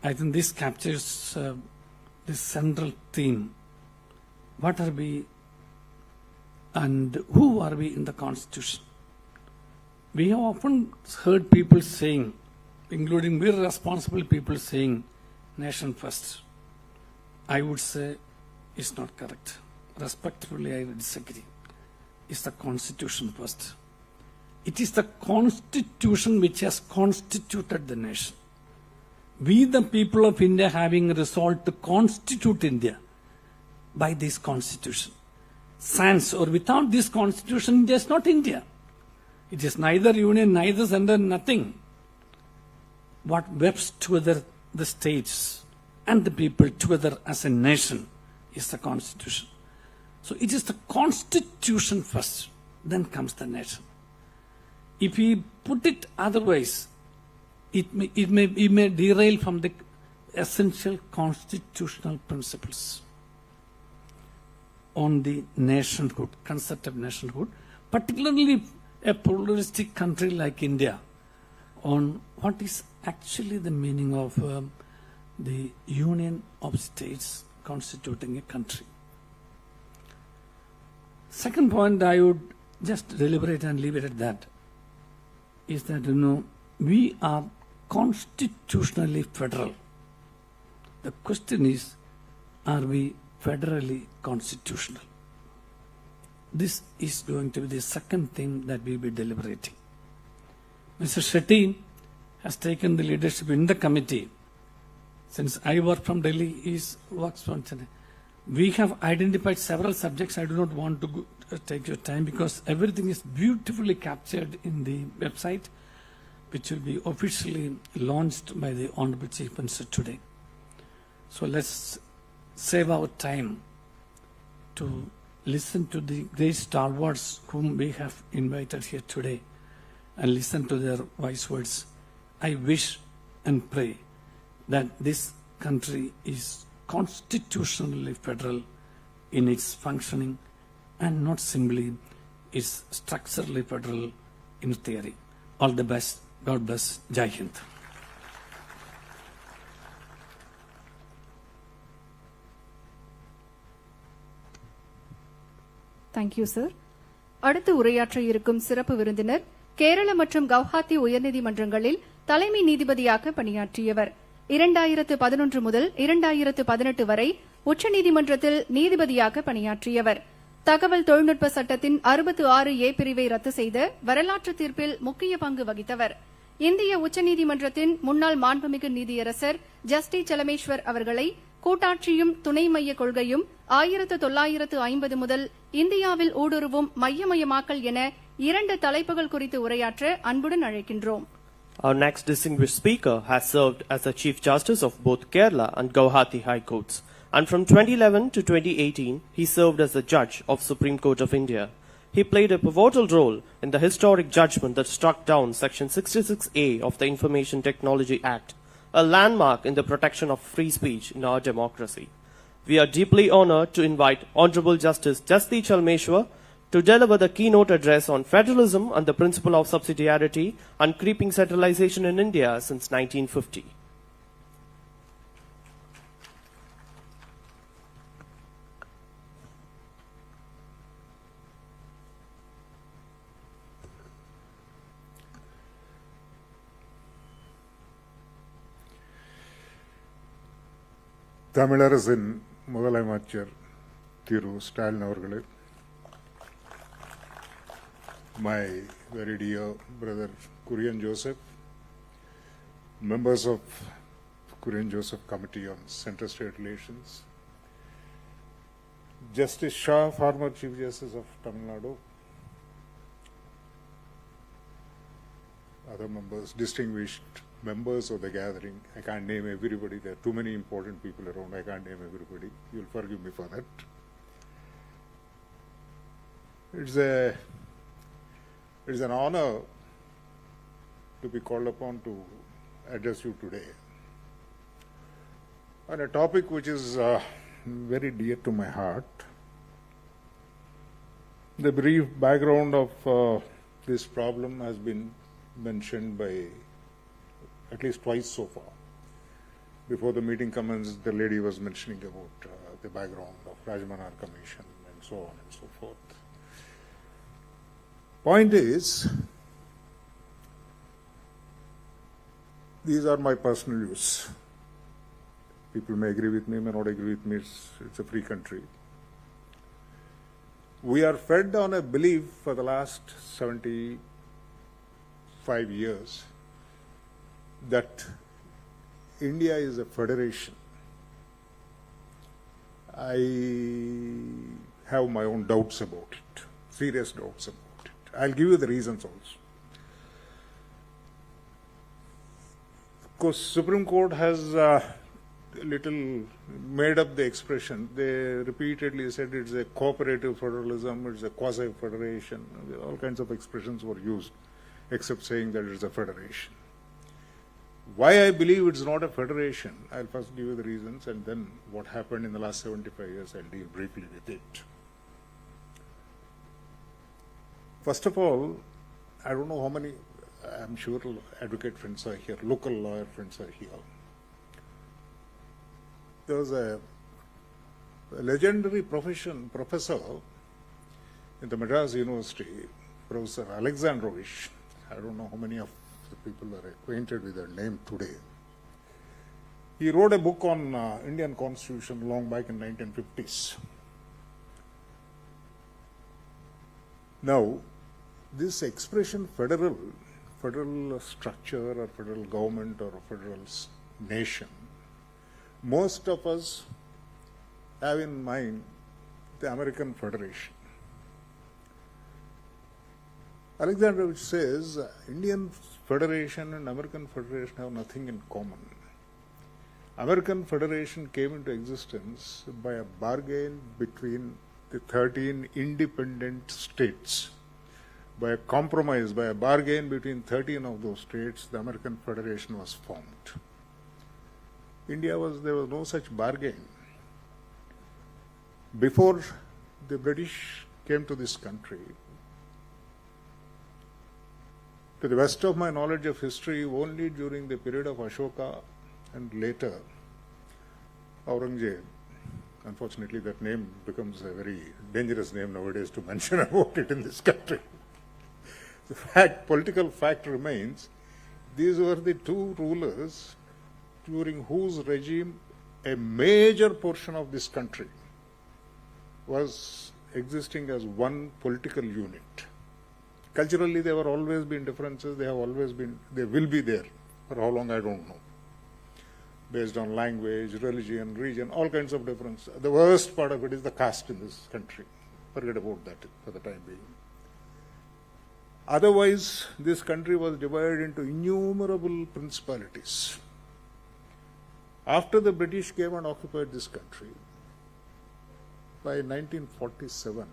I think this captures this central theme. What are we and who are we in the Constitution? We have often heard people saying, including very responsible people saying, nation first. I would say it's not correct. Respectfully, I disagree. It's the Constitution first. It is the Constitution which has constituted the nation. We, the people of India, having resolved to constitute India by this Constitution. Sans or without this Constitution, India is not India. It is neither union, neither center, nothing. What webs together the states and the people together as a nation is the Constitution. So it is the Constitution first, then comes the nation. If we put it otherwise, it may derail from the essential constitutional principles on the nationhood, concept of nationhood, particularly a pluralistic country like India, on what is actually the meaning of the union of states constituting a country. Second point, I would just deliberate and leave it at that, is that, we are constitutionally federal. The question is, are we federally constitutional? This is going to be the second thing that we will be deliberating. Mr. Shetty has taken the leadership in the committee. Since I work from Delhi, he works from Chennai. We have identified several subjects. I do not want to take your time because everything is beautifully captured in the website, which will be officially launched by the Honorable Chief Minister today. So let's save our time to listen to the great stalwarts whom we have invited here today and listen to their wise words. I wish and pray that this country is constitutionally federal in its functioning and not simply is structurally federal in theory. All the best. God bless. Jai Hind. Thank you, sir. அடுத்து உரையாற்ற இருக்கும் சிறப்பு விருந்தினர் கேரள மற்றும் கவுஹாத்தி உயர்நீதிமன்றங்களில் தலைமை நீதிபதியாக பணியாற்றியவர். 2011 முதல் 2018 வரை உச்சநீதிமன்றத்தில் நீதிபதியாக பணியாற்றியவர். தகவல் தொழில்நுட்ப சட்டத்தின் 66A பிரிவை ரத்து செய்த வரலாற்று தீர்ப்பில் முக்கிய பங்கு வகித்தவர். இந்திய உச்சநீதிமன்றத்தின் முன்னாள் மாண்புமிகு நீதியரசர் ஜஸ்டி செலமேஸ்வர் அவர்களை கூட்டாட்சியும் துணை மைய கொள்கையும் 1950 முதல் இந்தியாவில் ஊடுருவும் மையமயமாக்கல் என 2 தலைப்புகள் குறித்து உரையாற்ற அன்புடன் அழைக்கின்றோம். Our next distinguished speaker has served as the Chief Justice of both Kerala and Guwahati High Courts, and from 2011 to 2018 he served as the Judge of Supreme Court of India. He played a pivotal role in the historic judgment that struck down Section 66A of the Information Technology Act, a landmark in the protection of free speech in our democracy. We are deeply honored to invite Honorable Justice Jasti Chalmeshwar to deliver the keynote address on federalism and the principle of subsidiarity and creeping centralization in India since 1950. தமிழரசின் முதலமைச்சர் திரு ஸ்டாலின் அவர்களே, my very dear brother Kurian Joseph, members of Kurian Joseph Committee on Center-State Relations, Justice Shah, former Chief Justice of Tamil Nadu, other members, distinguished members of the gathering. I can't name everybody. There are too many important people around. I can't name everybody. You'll forgive me for that. It's an honor to be called upon to address you today on a topic which is very dear to my heart. The brief background of this problem has been mentioned by at least twice so far. Before the meeting commenced, the lady was mentioning about the background of Rajmanar Commission and so on and so forth. Point is, these are my personal views. People may agree with me, may not agree with me. It's a free country. We are fed on a belief for the last 75 years that India is a federation. I have my own doubts about it, serious doubts about it. I'll give you the reasons also. Of course, Supreme Court has little made up the expression. They repeatedly said it's a cooperative federalism, it's a quasi-federation. All kinds of expressions were used, except saying that it's a federation. Why I believe it's not a federation, I'll first give you the reasons, and then what happened in the last 75 years, I'll deal briefly with it. First of all, I don't know how many, I'm sure advocate friends are here, local lawyer friends are here. There was a legendary professor in the Madras University, Professor Alexandrovich. I don't know how many of the people are acquainted with their name today. He wrote a book on Indian Constitution long back in 1950s. Now, this expression federal structure or federal government or a federal nation, most of us have in mind the American Federation. Alexandrovich says Indian Federation and American Federation have nothing in common. American Federation came into existence by a bargain between the 13 independent states. By a compromise, by a bargain between 13 of those states, the American Federation was formed. There was no such bargain. Before the British came to this country, to the best of my knowledge of history, only during the period of Ashoka and later Aurangzeb, unfortunately that name becomes a very dangerous name nowadays to mention about it in this country. The political fact remains, these were the two rulers during whose regime a major portion of this country was existing as one political unit. Culturally, there have always been differences. They will be there. For how long, I don't know. Based on language, religion, region, all kinds of difference. The worst part of it is the caste in this country. Forget about that for the time being. Otherwise, this country was divided into innumerable principalities. After the British came and occupied this country, by 1947,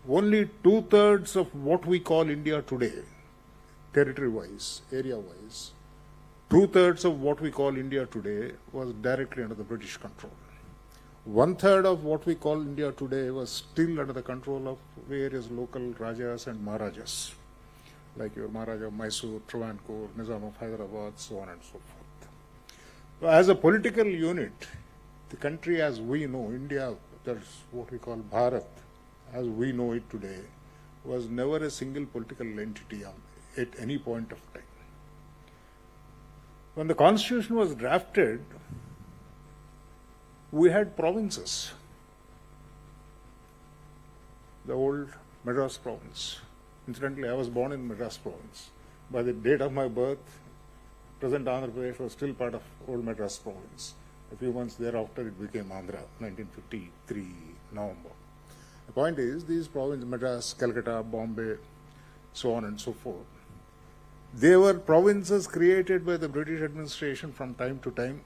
only 2/3 of what we call India today, territory-wise, area-wise, 2/3 of what we call India today was directly under the British control. 1/3 of what we call India today was still under the control of various local Rajas and Maharajas, like your Maharaja of Mysore, Travancore, Nizam of Hyderabad, so on and so forth. So as a political unit, the country as we know, India, that's what we call Bharat, as we know it today, was never a single political entity at any point of time. When the Constitution was drafted, we had provinces. The old Madras province. Incidentally, I was born in Madras province. By the date of my birth, present Andhra Pradesh was still part of old Madras province. A few months thereafter, it became Andhra, 1953 November. The point is, these provinces, Madras, Calcutta, Bombay, so on and so forth, they were provinces created by the British administration from time to time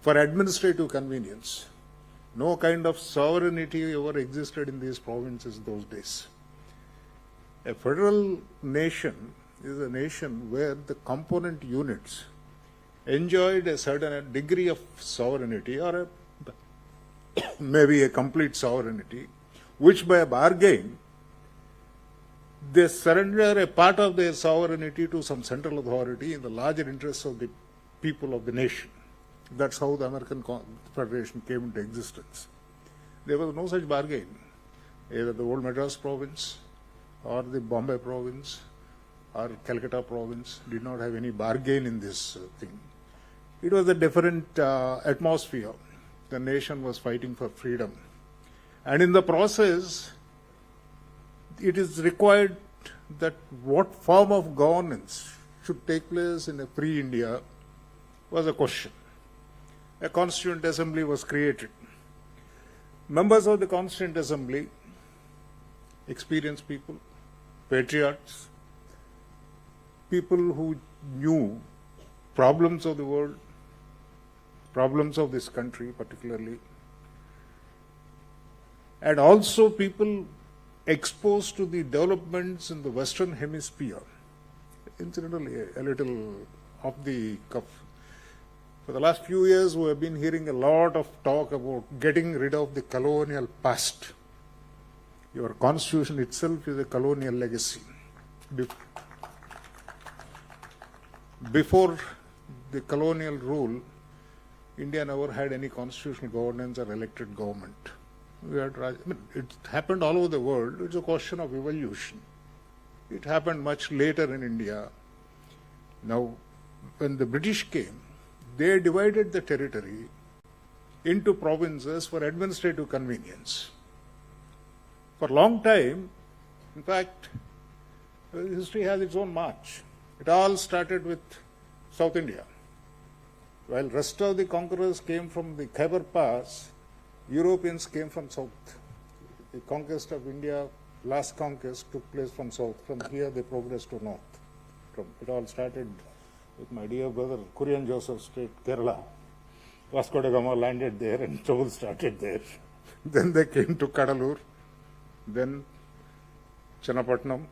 for administrative convenience. No kind of sovereignty ever existed in these provinces those days. A federal nation is a nation where the component units enjoyed a certain degree of sovereignty or maybe a complete sovereignty, which by a bargain they surrender a part of their sovereignty to some central authority in the larger interests of the people of the nation. That's how the American Federation came into existence. There was no such bargain. Either the old Madras province or the Bombay province or Calcutta province did not have any bargain in this thing. It was a different atmosphere. The nation was fighting for freedom. And in the process, it is required that what form of governance should take place in a free India was a question. A Constituent Assembly was created. Members of the Constituent Assembly, experienced people, patriots, people who knew problems of the world, problems of this country particularly, and also people exposed to the developments in the Western Hemisphere. Incidentally, a little off the cuff. For the last few years, we have been hearing a lot of talk about getting rid of the colonial past. Your constitution itself is a colonial legacy. Before the colonial rule, India never had any constitutional governance or elected government. It happened all over the world. It's a question of evolution. It happened much later in India. Now, when the British came, they divided the territory into provinces for administrative convenience. For a long time, in fact, history has its own march. It all started with South India. While rest of the conquerors came from the Khyber Pass, Europeans came from south. The conquest of India, last conquest, took place from south. From here they progressed to north. It all started with my dear brother, Kurian Joseph Strait, Kerala. Vasco da Gama landed there and trouble started there. Then they came to Kadalur, then Channapatnam.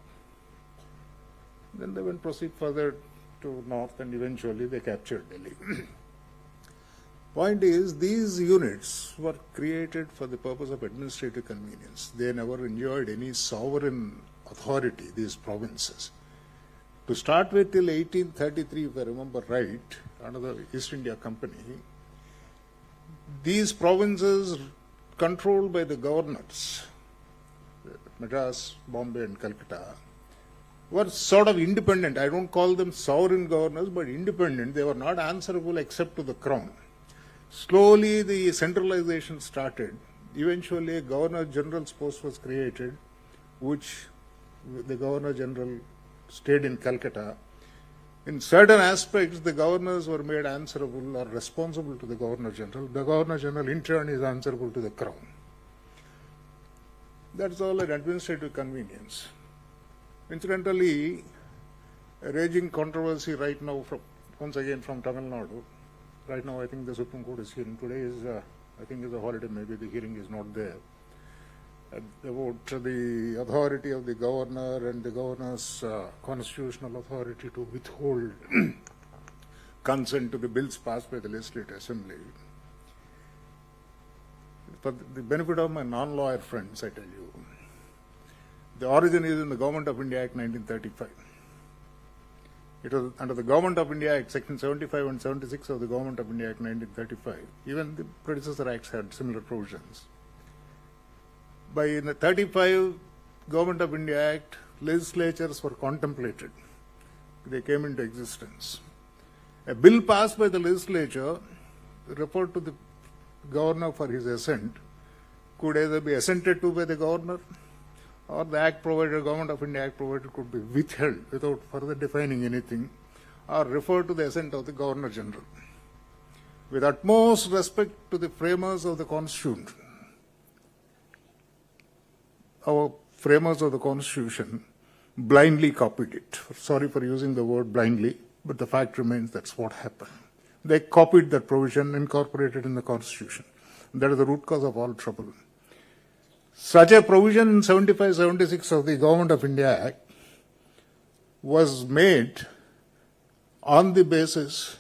Then they went proceed further to north and eventually they captured Delhi. Point is, these units were created for the purpose of administrative convenience. They never enjoyed any sovereign authority, these provinces. To start with, till 1833, if I remember right, under the East India Company, these provinces controlled by the governors, Madras, Bombay and Calcutta, were sort of independent. I don't call them sovereign governors, but independent. They were not answerable except to the crown. Slowly the centralization started. Eventually a Governor-General's post was created, which the Governor-General stayed in Calcutta. In certain aspects, the governors were made answerable or responsible to the Governor-General. The Governor-General in turn is answerable to the Crown. That's all an administrative convenience. Incidentally, a raging controversy right now, once again from Tamil Nadu. Right now, I think the Supreme Court is hearing. Today is, I think, is a holiday. Maybe the hearing is not there. About the authority of the governor and the governor's constitutional authority to withhold consent to the bills passed by the Legislative Assembly. For the benefit of my non-lawyer friends, I tell you, the origin is in the Government of India Act 1935. It was under the Government of India Act, Section 75 and 76 of the Government of India Act 1935. Even the predecessor acts had similar provisions. By the 35 Government of India Act, legislatures were contemplated. They came into existence. A bill passed by the legislature referred to the governor for his assent could either be assented to by the governor or the act provided, Government of India Act provided, could be withheld without further defining anything or referred to the assent of the Governor General. With utmost respect to the framers of the Constitution, our framers of the Constitution blindly copied it. Sorry for using the word blindly, but the fact remains that's what happened. They copied that provision, incorporated in the Constitution. That is the root cause of all trouble. Such a provision in 75-76 of the Government of India Act was made on the basis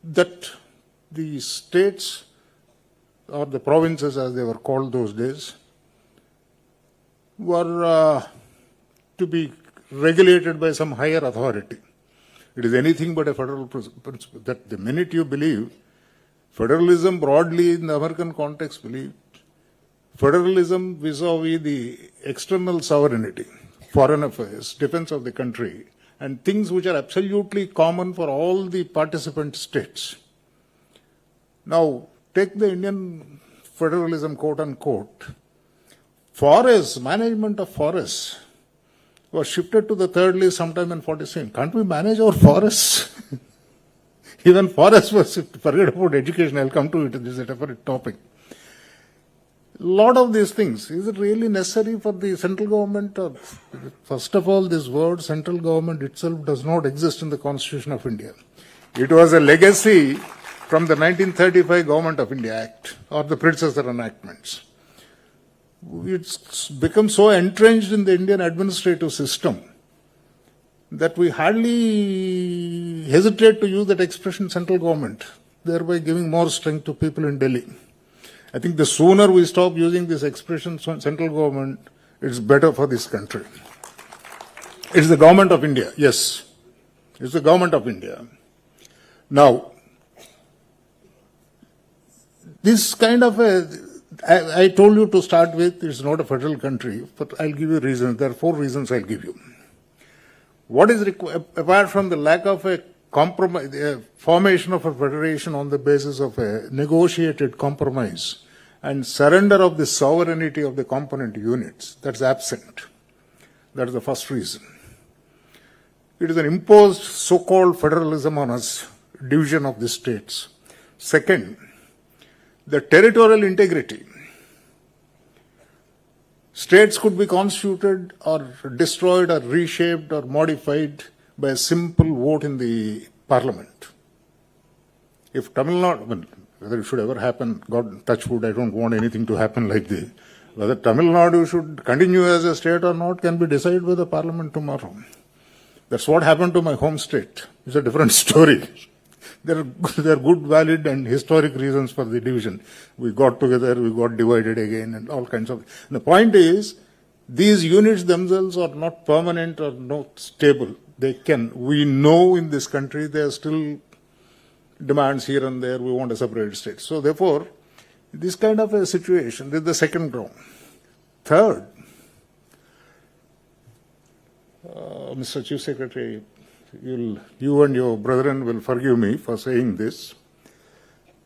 that the states, or the provinces as they were called those days, were to be regulated by some higher authority. It is anything but a federal principle. That the minute you believe federalism broadly in the American context, believe federalism vis-a-vis the external sovereignty, foreign affairs, defense of the country, and things which are absolutely common for all the participant states. Now, take the Indian federalism, quote unquote. Forests, management of forests was shifted to the third list sometime in 47. Can't we manage our forests? Even forests was shifted. Forget about education, I'll come to it, this is a separate topic. Lot of these things, is it really necessary for the central government? Or, first of all, this word central government itself does not exist in the Constitution of India. It was a legacy from the 1935 Government of India Act or the predecessor enactments. It's become so entrenched in the Indian administrative system that we hardly hesitate to use that expression central government, thereby giving more strength to people in Delhi. I think the sooner we stop using this expression central government, it's better for this country. It's the government of India, yes. It's the government of India. Now, this kind of I told you to start with, it's not a federal country, but I'll give you reasons. There are 4 reasons I'll give you. What is required, apart from the lack of a compromise, the formation of a federation on the basis of a negotiated compromise and surrender of the sovereignty of the component units, that's absent. That's the first reason. It is an imposed so-called federalism on us, division of the states. Second, the territorial integrity. States could be constituted or destroyed or reshaped or modified by a simple vote in the parliament. If Tamil Nadu, whether it should ever happen, God touch wood, I don't want anything to happen like this. Whether Tamil Nadu should continue as a state or not can be decided by the parliament tomorrow. That's what happened to my home state. It's a different story. There are good, valid and historic reasons for the division. We got together, we got divided again and all kinds of... The point is, these units themselves are not permanent or not stable. We know in this country there are still demands here and there, we want a separate state. So therefore, this kind of a situation, this is the second ground. Third, Mr. Chief Secretary, you and your brethren will forgive me for saying this.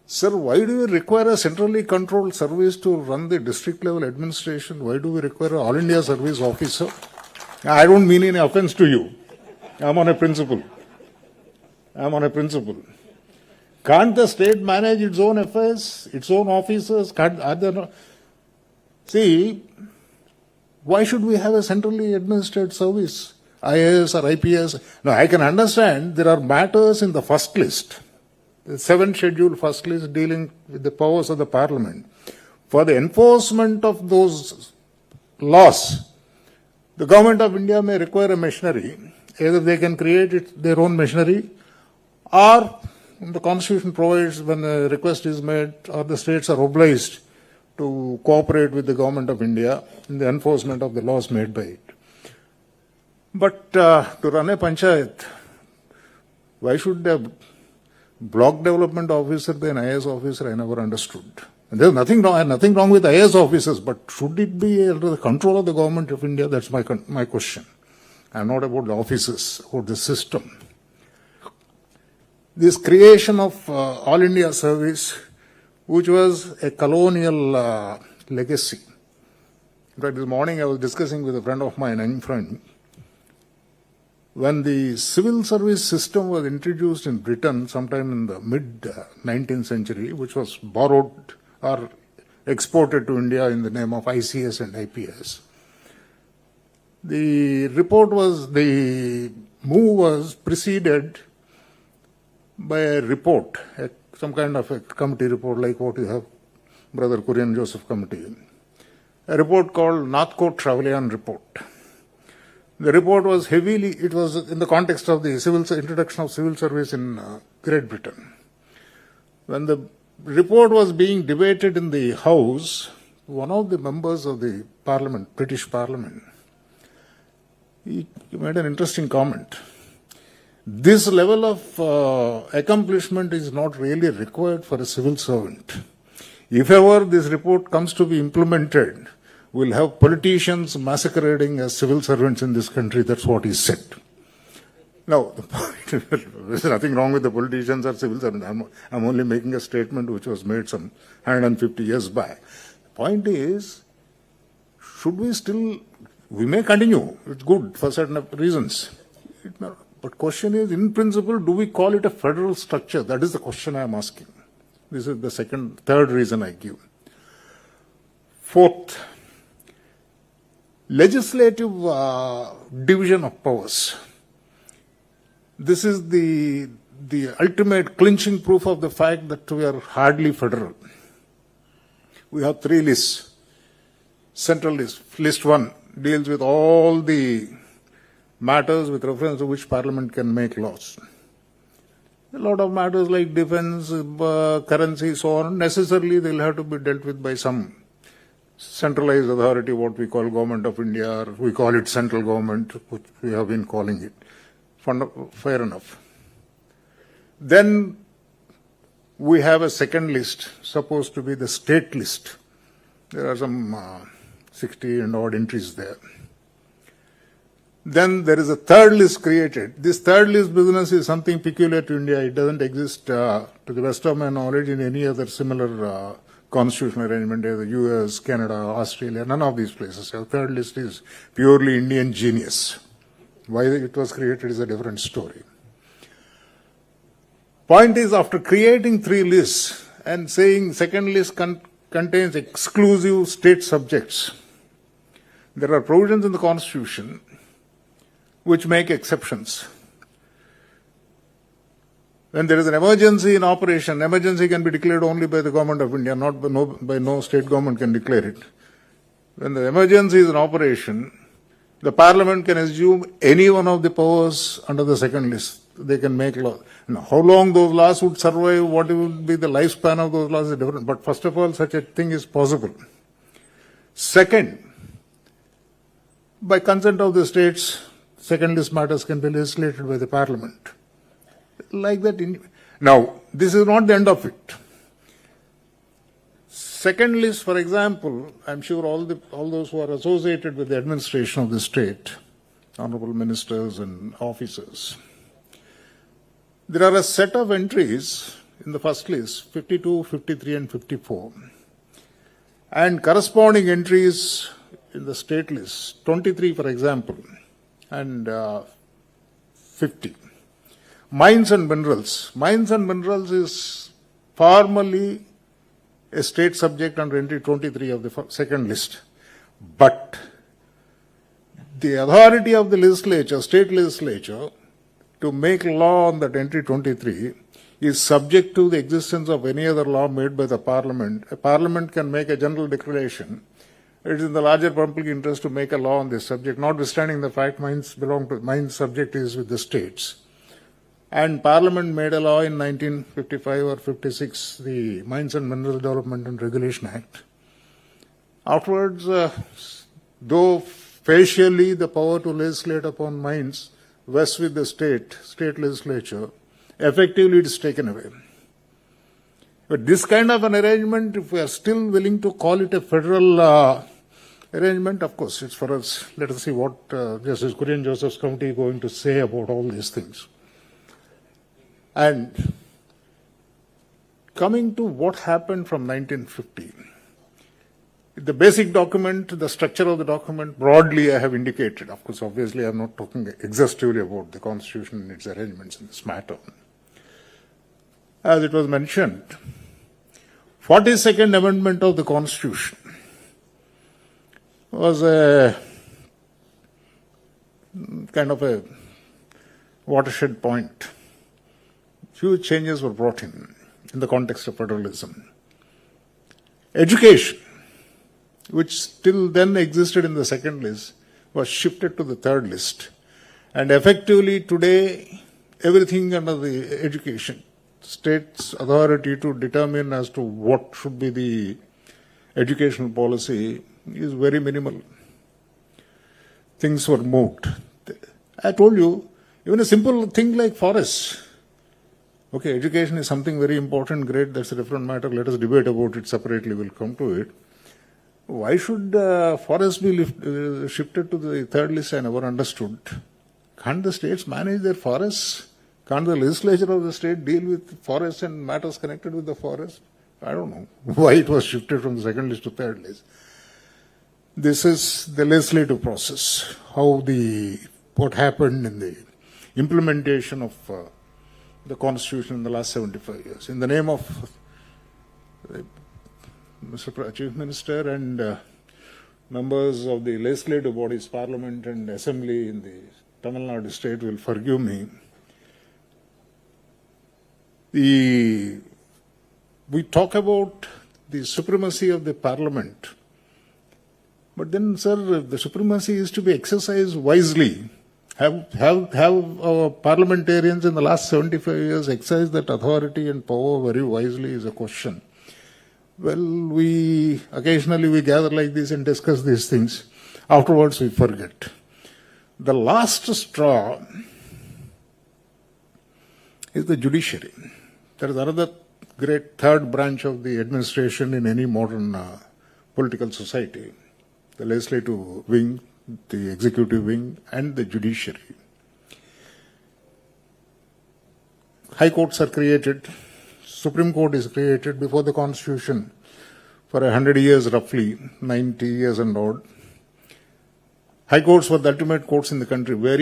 Sir, why do you require a centrally controlled service to run the district level administration? Why do we require an All India Service Officer? I don't mean any offense to you. I'm on a principle. Can't the state manage its own affairs, its own officers? See, why should we have a centrally administered service? IAS or IPS. Now, I can understand there are matters in the first list, the 7th schedule first list dealing with the powers of the parliament. For the enforcement of those laws, the government of India may require a machinery. Either they can create their own machinery, or the constitution provides when a request is made or the states are obliged to cooperate with the government of India in the enforcement of the laws made by it. But to run a panchayat, why should a block development officer be an IAS officer? I never understood. And there's nothing wrong with IAS officers, but should it be under the control of the government of India? That's my question. I'm not about the officers, about the system. This creation of All India Service, which was a colonial legacy. In fact, this morning I was discussing with a friend of mine, a young friend. When the civil service system was introduced in Britain sometime in the mid-19th century, which was borrowed or exported to India in the name of ICS and IPS, the move was preceded by a report, some kind of a committee report like what you have, Brother Kurian Joseph Committee, a report called Northcote Trevelyan Report. The report was it was in the context of the introduction of civil service in Great Britain. When the report was being debated in the House, one of the members of the Parliament, British Parliament, he made an interesting comment. This level of accomplishment is not really required for a civil servant. If ever this report comes to be implemented, we'll have politicians masquerading as civil servants in this country. That's what he said. Now, the point, there's nothing wrong with the politicians or civil servants. I'm only making a statement which was made some 150 years back. The point is, should we may continue. It's good for certain reasons. But question is, in principle, do we call it a federal structure? That is the question I am asking. This is the third reason I give. Fourth, legislative division of powers. This is the ultimate clinching proof of the fact that we are hardly federal. We have three lists. Central list. List 1 deals with all the matters with reference to which Parliament can make laws. A lot of matters like defense, currency, so on, necessarily they'll have to be dealt with by some centralized authority, what we call Government of India, or we call it central government, which we have been calling it. Fair enough. Then we have a second list, supposed to be the state list. There are some 60 and odd entries there. Then there is a third list created. This third list business is something peculiar to India. It doesn't exist, to the best of my knowledge, in any other similar constitutional arrangement, either US, Canada, Australia, none of these places. The third list is purely Indian genius. Why it was created is a different story. Point is, after creating three lists and saying second list contains exclusive state subjects, there are provisions in the Constitution which make exceptions. When there is an emergency in operation, emergency can be declared only by the Government of India, not by no state government can declare it. When the emergency is in operation, the Parliament can assume any one of the powers under the second list. They can make laws. Now, how long those laws would survive, what would be the lifespan of those laws is different. But first of all, such a thing is possible. Second, by consent of the states, second list matters can be legislated by the Parliament. Like that. Now, this is not the end of it. Second list, for example, I'm sure all those who are associated with the administration of the state, honorable ministers and officers, there are a set of entries in the first list, 52, 53 and 54, and corresponding entries in the state list, 23 for example, and 50. Mines and minerals. Mines and minerals is formally a state subject under entry 23 of the second list. But the authority of the legislature, state legislature, to make law on that entry 23 is subject to the existence of any other law made by the Parliament. A Parliament can make a general declaration. It is in the larger public interest to make a law on this subject, notwithstanding the fact mines subject is with the states. And Parliament made a law in 1955 or 56, the Mines and Mineral Development and Regulation Act. Afterwards, though facially the power to legislate upon mines rests with the state legislature, effectively it is taken away. But this kind of an arrangement, if we are still willing to call it a federal arrangement, of course, it's for us. Let us see what Justice Kurian Joseph's committee is going to say about all these things. And coming to what happened from 1950, the basic document, the structure of the document, broadly I have indicated. Of course, obviously I am not talking exhaustively about the Constitution and its arrangements in this matter. As it was mentioned, 42nd Amendment of the Constitution was a kind of a watershed point. Huge changes were brought in the context of federalism. Education, which till then existed in the second list, was shifted to the third list. And effectively today, everything under the education, state's authority to determine as to what should be the educational policy is very minimal. Things were moved. I told you, Even a simple thing like forests. Okay, education is something very important, great, that's a different matter. Let us debate about it separately, we'll come to it. Why should forests be shifted to the third list? I never understood. Can't the states manage their forests? Can't the legislature of the state deal with forests and matters connected with the forest? I don't know why it was shifted from the second list to third list. This is the legislative process, what happened in the implementation of the Constitution in the last 75 years. In the name of Mr. Chief Minister and members of the legislative bodies, Parliament and Assembly in the Tamil Nadu state will forgive me. We talk about the supremacy of the Parliament, but then, sir, the supremacy is to be exercised wisely. Have our parliamentarians in the last 75 years exercised that authority and power very wisely is a question. Well, occasionally we gather like this and discuss these things. Afterwards we forget. The last straw is the judiciary. There is another great third branch of the administration in any modern political society. The legislative wing, the executive wing, and the judiciary. High courts are created. Supreme Court is created before the Constitution for 100 years roughly, 90 years and odd. High courts were the ultimate courts in the country, very